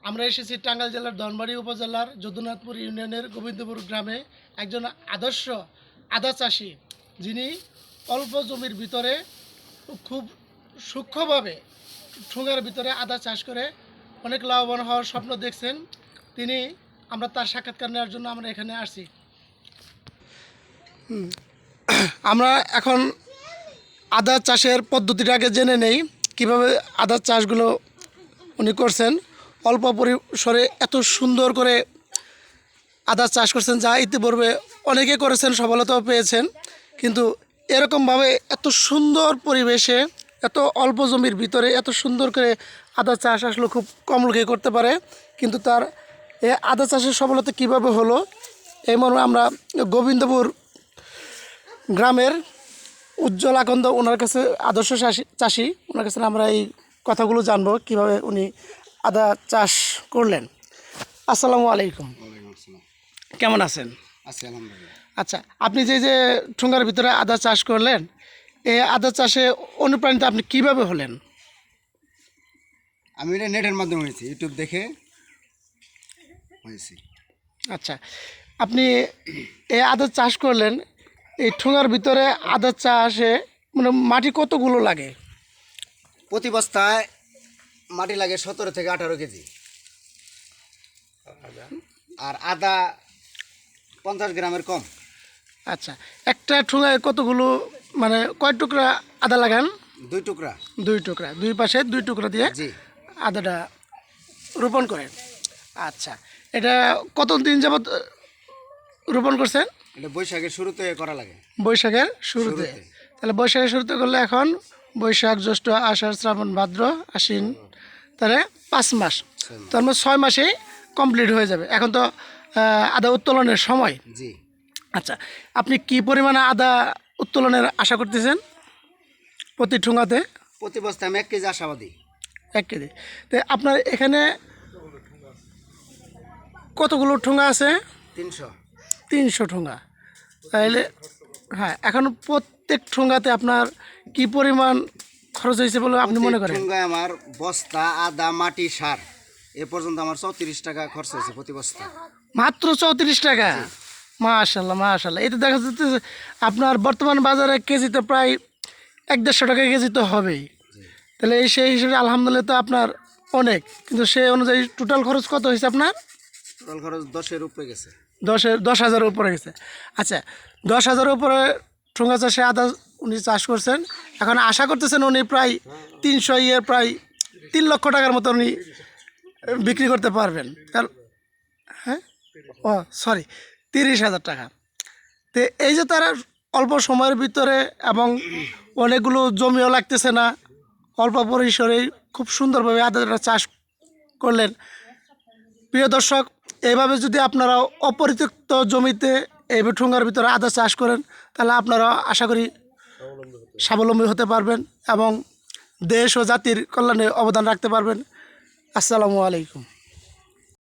আমরা এসেছি টাঙ্গাইল জেলার ধনবাড়ী উপজেলার যদুনাথপুর ইউনিয়নের গোবিন্দপুর গ্রামে একজন আদর্শ আদা চাষি, যিনি অল্প জমির ভিতরে খুব সূক্ষ্মভাবে ঠুঙার ভিতরে আদা চাষ করে অনেক লাভবান হওয়ার স্বপ্ন দেখছেন। আমরা তার সাক্ষাৎকার নেওয়ার জন্য আমরা এখানে আসছি। আমরা এখন আদা চাষের পদ্ধতিটা আগে জেনে নেই, কিভাবে আদা চাষগুলো উনি করছেন। অল্প পরিসরে এত সুন্দর করে আদা চাষ করছেন, যা ইতিপূর্বে অনেকে করেছেন, সফলতাও পেয়েছেন। কিন্তু এরকমভাবে এত সুন্দর পরিবেশে, এত অল্প জমির ভিতরে এত সুন্দর করে আদা চাষ আসলে খুব কম লোকে করতে পারে। কিন্তু তার এই আদা চাষের সফলতা কীভাবে হলো, এই মর্মে আমরা গোবিন্দপুর গ্রামের উজ্জ্বল আকন্দ ওনার কাছে, আদর্শ চাষি, ওনার কাছে আমরা এই কথাগুলো জানবো কিভাবে উনি আদা চাষ করলেন। আসসালামু আলাইকুম। কেমন আছেন? আচ্ছা, আপনি যে ঠুঙ্গার ভিতরে আদা চাষ করলেন, এই আদা চাষে অনুপ্রাণিত আপনি কিভাবে হলেন? আমি এটা নেটের মাধ্যমে হয়েছি, ইউটিউব দেখে হয়েছি। আচ্ছা, আপনি এই আদা চাষ করলেন, এই ঠুঙ্গার ভিতরে আদা চাষে মানে মাটি কতগুলো লাগে? প্রতি বস্তায় মাটি লাগে 17 থেকে 18 কেজি, আর আদা 50 গ্রামের কম। আচ্ছা, একটা ঠুঙ্গায় কতগুলো, মানে কয় টুকরা আদা লাগান? 2 টুকরা। 2 টুকরা, 2 পাশে 2 টুকরা দিয়ে জি, আদাটা রোপণ করেন। আচ্ছা, এটা কতদিন যাবত রোপণ করছেন? এটা বৈশাখের শুরুতে করা লাগে। বৈশাখের শুরুতে? তাহলে বৈশাখের শুরুতে করলে এখন বৈশাখ, জ্যৈষ্ঠ, আষাঢ়, শ্রাবণ, ভাদ্র, আশ্বিন, তাহলে 5 মাস, তার মধ্যে 6 মাসেই কমপ্লিট হয়ে যাবে। এখন তো আদা উত্তোলনের সময়। জি। আচ্ছা, আপনি কি পরিমাণে আদা উত্তোলনের আশা করতেছেন প্রতি ঠুঙ্গাতে? প্রতি বস্তায় আমি 1 কেজি আশাবাদী। 1 কেজি। তো আপনার এখানে কতগুলো ঠুঙ্গা আছে? 300 ঠুঙ্গা। তাহলে হ্যাঁ, এখন প্রত্যেক ঠুঙ্গাতে আপনার কি পরিমাণ খরচ হয়েছে বলে আপনি মনে করেন? ঠুঙ্গায় আমার বস্তা, আদা, মাটি, সার এ পর্যন্ত আমার 34 টাকা খরচ হয়েছে প্রতি বস্তা। মাত্র 34 টাকা? মাশাআল্লাহ, মাশাআল্লাহ। এই তো দেখা যাচ্ছে আপনার বর্তমান বাজারে কেজি তো প্রায় 150 টাকা কেজি তো হবেই। তাহলে সেই হিসেবে আলহামদুলিল্লাহ তো আপনার অনেক। কিন্তু সেই অনুযায়ী টোটাল খরচ কত হয়েছে আপনার? টোটাল খরচ 10-এর উপরে গেছে। 10,000-এর উপরে গেছে। আচ্চ্ছা, 10,000-এর উপরে ঠুঙ্গা চাষে আদা উনি চাষ করছেন। এখন আশা করতেছেন উনি প্রায় 300 প্রায় 3 লক্ষ টাকার মতো উনি বিক্রি করতে পারবেন। হ্যাঁ, ও সরি, 30,000 টাকা। তো এই যে তারা অল্প সময়ের ভিতরে এবং অনেকগুলো জমিও লাগতেছে না, অল্প পরিসরেই খুব সুন্দরভাবে আদাটা চাষ করলেন। প্রিয় দর্শক, এইভাবে যদি আপনারা অপরিত্যক্ত জমিতে এইভাবে ঠুঙ্গার ভিতরে আদা চাষ করেন, তাহলে আপনারা আশা করি স্বাবলম্বী হতে পারবেন এবং দেশ ও জাতির কল্যাণে অবদান রাখতে পারবেন। আসসালামু আলাইকুম।